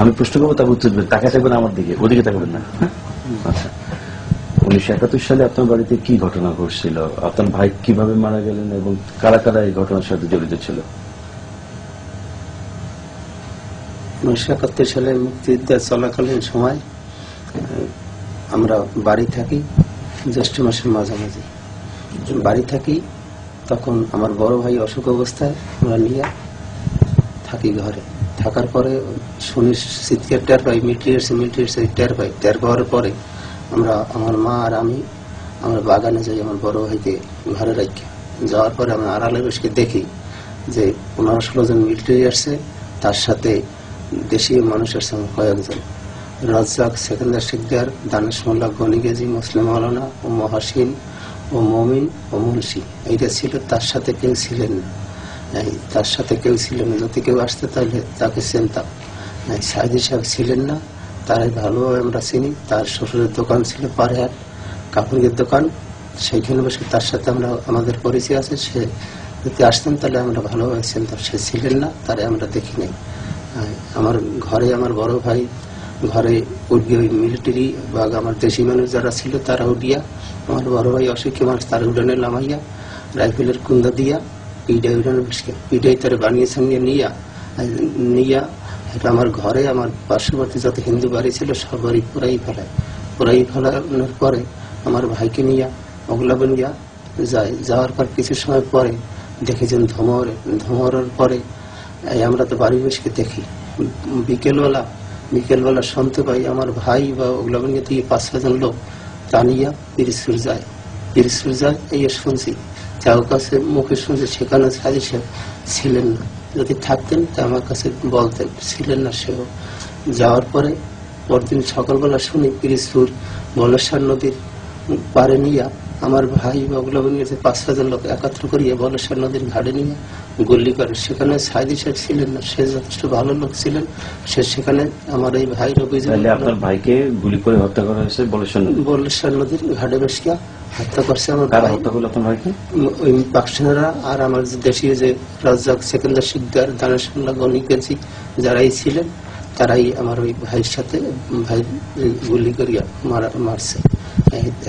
আমি প্রশ্ন করবো, তার উত্তর দেবেন। তাকায় থাকবেন আমার দিকে, ওদিকে তাকাবেন না। আচ্ছা, 1971 সালে আপনার বাড়িতে কি ঘটনা ঘটছিল? আপনার ভাই কিভাবে মারা গেলেন এবং কারা কারা এই ঘটনার সাথে জড়িত ছিল? 1971 সালে মুক্তিযুদ্ধ চলাকালীন সময় আমরা বাড়ি থাকি, জ্যৈষ্ঠ মাসের মাঝামাঝি বাড়ি থাকি। তখন আমার বড় ভাই অসুখ অবস্থায় আমরা নিয়ে থাকি ঘরে। থাকার পরে শুনি চিৎকার টের পাই, মিলিটারি টের পাওয়ার পরে আমরা, আমার মা আর আমরা বাগানে যাই আমার বড় ভাইকে ঘরে রাখি। যাওয়ার পরে আমি আড়ালে বসে দেখি যে 15-16 জন মিলিটারি আসছে, তার সাথে দেশীয় মানুষ আসছে আমার কয়েকজন। রাজ্জাক, সেকেন্দার শিকদার, দানেশ মোল্লা, গনি গেজি, মুসলিম মাওলানা ও মহাসিন ও মমিন ও মুন্সি, এইটা ছিল। তার সাথে কেউ ছিলেন না, তার সাথে কেউ ছিলেন না। যদি কেউ আসতে তাহলে তাকে চিনতাম। সাইদি সাহেব ছিলেন না, তারাই ভালোভাবে আমরা চিনি। তার শ্বশুরের দোকান ছিল পাড়েহাট, কাপড়ের দোকান, সেইখানে বসে তার সাথে আমরা, আমাদের পরিচয় আছে। সে যদি আসতেন তাহলে আমরা ভালোভাবে চিনতাম। সে ছিলেন না, তারে আমরা দেখি নাই। আমার ঘরে আমার বড় ভাই ঘরে উঠিয়ে ওই মিলিটারি বা আমার দেশি মানুষ যারা ছিল তারা উঠিয়া, আমার বড় ভাই অসুখী মানুষ তার উঠানে নামাইয়া রাইফেলের কুন্দা দিয়া পিডাই তারা বানিয়ে সঙ্গে নিয়া এটা আমার ঘরে, আমার পার্শ্ববর্তী যত হিন্দু বাড়ি ছিল সব বাড়ি পুরাই ফেলানোর পরে আমার ভাইকে নিয়ে ওগুলা বনিয়া যায়। যাওয়ার পর কিছু সময় পরে দেখেছেন ধমরের পরে আমরা তো বাড়ি বসে দেখি। বিকেলবেলা শুনতে পাই আমার ভাই বা ওগুলা বনিয়া দিয়ে 5-6 জন লোক টানিয়া পিরিজপুর যায়। এই শুনছি, যাও কাছে মুখে শুনছে। সেখানে সাইদি সাহেব ছিলেন না, যদি থাকতেন তা আমার কাছে বলতেন, ছিলেন না সেও। যাওয়ার পরে পরদিন সকালবেলা শুনি পিরিজপুর বলেশ্বর নদীর পারে নিয়ে আমার ভাই বা ওগুলো নিয়ে 5-6 জন লোক একত্র করিয়ে বলেশ্বর নদীর ঘাটে নিয়ে গুলি করে। সেখানে সাইদি সাহেব ছিলেন না, সে যথেষ্ট ভালো লোক ছিলেন। সে সেখানে আমার এই ভাইয়ের অভিযোগ, আপনার ভাইকে গুলি করে হত্যা করা হয়েছে বলেশ্বর নদীর ঘাটে বসিয়া হত্যা করছে আমার ভাইকে ওই পাকসেনারা। আর আমার দেশীয় যে রাজ্জাক, সেকেন্দার শিকদার, দানেশ মোল্লা, গনি গেজি যারাই ছিলেন তারাই আমার ওই ভাইয়ের সাথে গুলি করিয়া মারছে।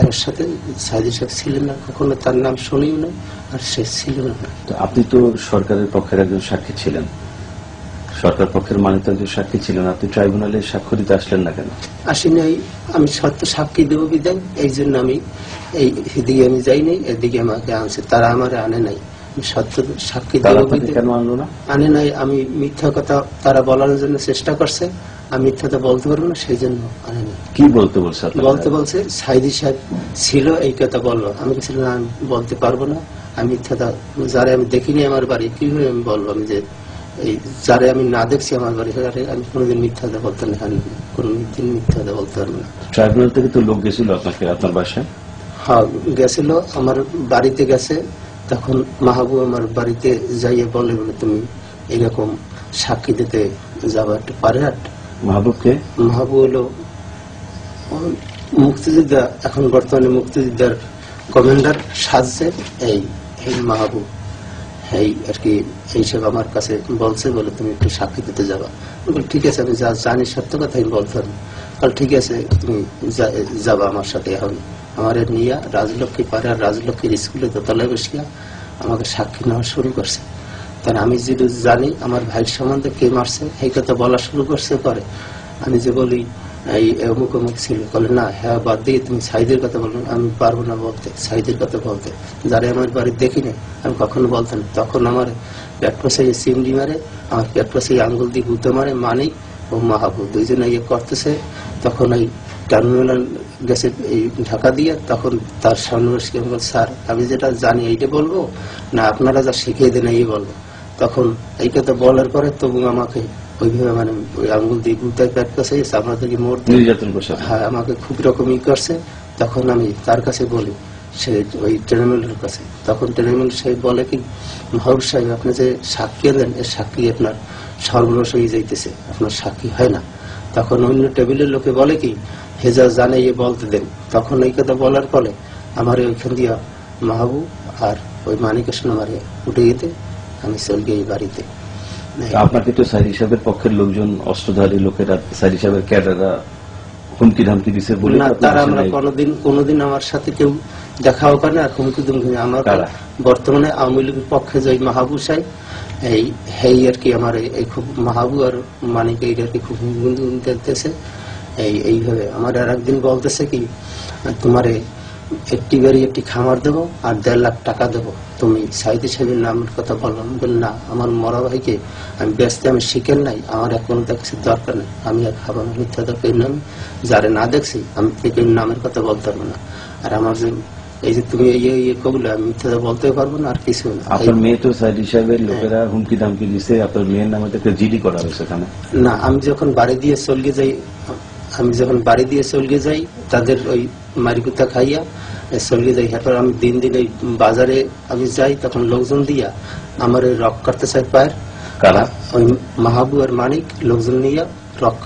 এর সাথে সাইদি সাহেব ছিলেন না, কখনো তার নাম শুনিও না, আর সে ছিল না। আপনি তো সরকারের পক্ষের একজন সাক্ষী ছিলেন, সরকার পক্ষের মানিত একজন সাক্ষী ছিলেন, আপনি ট্রাইব্যুনালে সাক্ষ্য দিতে আসলেন না কেন? আসি নাই, আমি সত্য সাক্ষী দেব বিদায়, এই জন্য আমি এদিকে আমি যাই নাই। এদিকে আমাকে আনছে, তারা আমার আনে নাই। সত্য সাক্ষী দেব কেন আনলো না? আনে নাই, আমি মিথ্যা কথা তারা বলার জন্য চেষ্টা করছে, আমি মিথ্যাটা বলতে পারবো না, সেই জন্য আনে নাই। কি বলতে বলছে সাইদি সাহেব ছিল, এই কথা বললো। আমি বলছিলাম না, আমি বলতে পারবো না, আমি মিথ্যাটা, যারা আমি দেখিনি আমার বাড়ি, কিভাবে আমি বলবো? আমি যে এই যারা আমি না দেখছি আমার বাড়ি, আমি কোনোদিন মিথ্যাটা বলতে না, কোনদিন মিথ্যাটা বলতে পারবো না। ট্রাইব্যুনাল থেকে তো লোক গেছিল আপনার বাসায়? হ্যাঁ গেছিল, আমার বাড়িতে গেছে। তখন মাহবুব আমার বাড়িতে যাইয়ে বলে তুমি এরকম সাক্ষী দিতে যাবো একটা পাড়েহাট। মাহবুব হলো মুক্তিযোদ্ধা, এখন বর্তমানে মুক্তিযোদ্ধার কমান্ডার সাজছে এই মাহবুব। এই আর কি এইসব আমার কাছে বলছে, বলে তুমি একটু সাক্ষী দিতে যাবা। ঠিক আছে, আমি যা জানি সত্য কথা আমি বলতে পারি। ঠিক আছে, তুমি যাবা আমার সাথে। এখন আমার নিয়ে রাজলক্ষ্মী পাড়ার রাজলক্ষ্মীর স্কুলে দোতলায় বসিয়া আমাকে সাক্ষী নেওয়া শুরু করছে। তার আমি যদি জানি আমার ভাইয়ের সম্বন্ধে কে মারছে এই কথা বলা শুরু করছে। পরে আমি যে বলি এই অমুক অমুক ছিল, বলে না হ্যাঁ বাদ দিয়ে তুমি সাইদের কথা বলো। আমি পারবো না বলতে, সাইদের কথা বলতে, যারা আমার বাড়ি দেখিনি আমি কখনো বলতাম। তখন আমার পেট পাশে চিমড়ি মারে, আমার পেট পাশে আঙ্গুল দিয়ে গুঁতো মারে মানিক ও মাহবুব, দুইজনে ইয়ে করতেছে। তখন ওই টার্মিনাল গেছে এই ঢাকা দিয়ে, তখন তার সামনে বসে বল, স্যার আমি যেটা জানি এইটা বলবো না আপনারা যা শিখিয়ে দেন এই বলবো। তখন এই কথা বলার পরে তবু আমাকে ওইভাবে মানে ওই আঙ্গুল দিয়ে গুতায় পেট কাছে আমাদেরকে হ্যাঁ আমাকে খুব রকমই করছে। তখন আমি তার কাছে বলি, সে ওই ট্রেনমেলের কাছে, তখন ট্রেনমেল সাহেব বলে কি মাহবুব সাহেব আপনি যে সাক্ষী দেন এর সাক্ষী আপনার সর্বনাশ হয়ে যাইতেছে, আপনার সাক্ষী হয় না। তখন অন্য টেবিলের লোকে বলে কি হেজা জানে ইয়ে বলতে দেন। তখন এই কথা বলার ফলে আমার ওইখান দিয়া মাহবুব আর ওই মানিকের সঙ্গে আমার উঠে যেতে আমি চলে গিয়ে বাড়িতে। আপনাকে তো সাইদ সাহেবের পক্ষের লোকজন, অস্ত্রধারী লোকেরা, সাইদ সাহেবের ক্যাডাররা হুমকি ধামকি দিছে বলে না, তারা আমরা কোনোদিন আমার সাথে কেউ দেখাও করে না, আর হুমকি দুমকি আমার বর্তমানে আওয়ামী লীগের পক্ষে যে মাহবুব সাহেব এই আর কি আমার এই খুব মাহবুব আর মানিক এই আর কি খুব দেখতেছে এইভাবে আমার আর একদিন বলতেছে কি তোমার একটি বাড়ি একটি খামার দেবো আর 1.5 লাখ টাকা দেবো, তুমি সাইদি সাহেবের নামের কথা বললাম। বললাম না, আমার মরা ভাইকে আমি ব্যস্ত, আমি শিখেন নাই, আমার এখন কিছু দরকার নেই, আমি আর খাবো না মিথ্যা দরকার নাম, যারে না দেখছি আমি কেউ নামের কথা বলতে পারবো না। আর আমার যে এই যে তুমি কবলে আমি মিথ্যা বলতে পারবো না আর কিছু না। আপনার মেয়ে তো সাইদি সাহেবের লোকেরা হুমকি ধামকি দিছে, আপনার মেয়ের নামে তো একটা জিডি করা হয়েছে এখানে। না, আমি যখন বাড়ি দিয়ে চলগে যাই তাদের ওই মারিকুতা খাইয়া চলগে যাই, এরপর আমি দিন এই বাজারে আমি যাই, তখন লোকজন দিয়া আমার ওই রক কাটতে চাই পায়ের, ওই মাহবুব আর মানিক লোকজন নিয়ে রক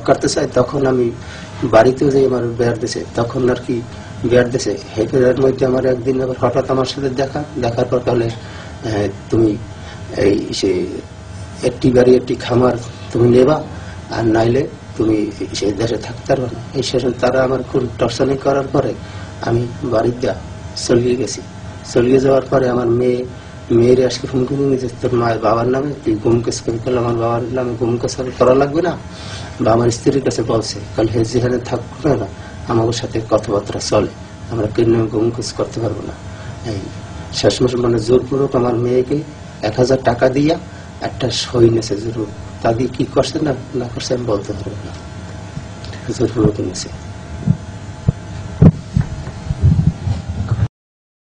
কাটতে চাই, তখন আমি বাড়িতেও যাই, আমার বেড় দিছে, তখন আর কি বেড় দিছে হেফের মধ্যে আমার একদিন আবার হঠাৎ আমার সাথে দেখার পর তাহলে তুমি এই সে একটি বাড়ি একটি খামার তুমি নেবা, আর নাইলে তুমি সেই দেশে থাকতে পারবে না। এই শেষে তারা আমার খুব টর্চারিং করার পরে আমি বাড়িতে চলিয়ে গেছি। চলিয়ে যাওয়ার পরে আমার মেয়ের আজকে ফোন করে নিয়েছে, তোর মায়ের বাবার নামে তুই গুম কেস করে ফেলে, আমার বাবার নামে গুম কেস করা লাগবে না, বা আমার স্ত্রীর কাছে বলছে কাল হে যেখানে থাকবে না আমার সাথে কথাবার্তা চলে, আমরা কেন গুম কেস করতে পারবো না। এই শেষ মাসে মানে জোরপূর্বক আমার মেয়েকে 1000 টাকা দিয়া একটা সই নেছে জোর, তা দিয়ে কি করছে না করছে আমি বলতে পারবো না, জোরপূর্বক নিয়েছে।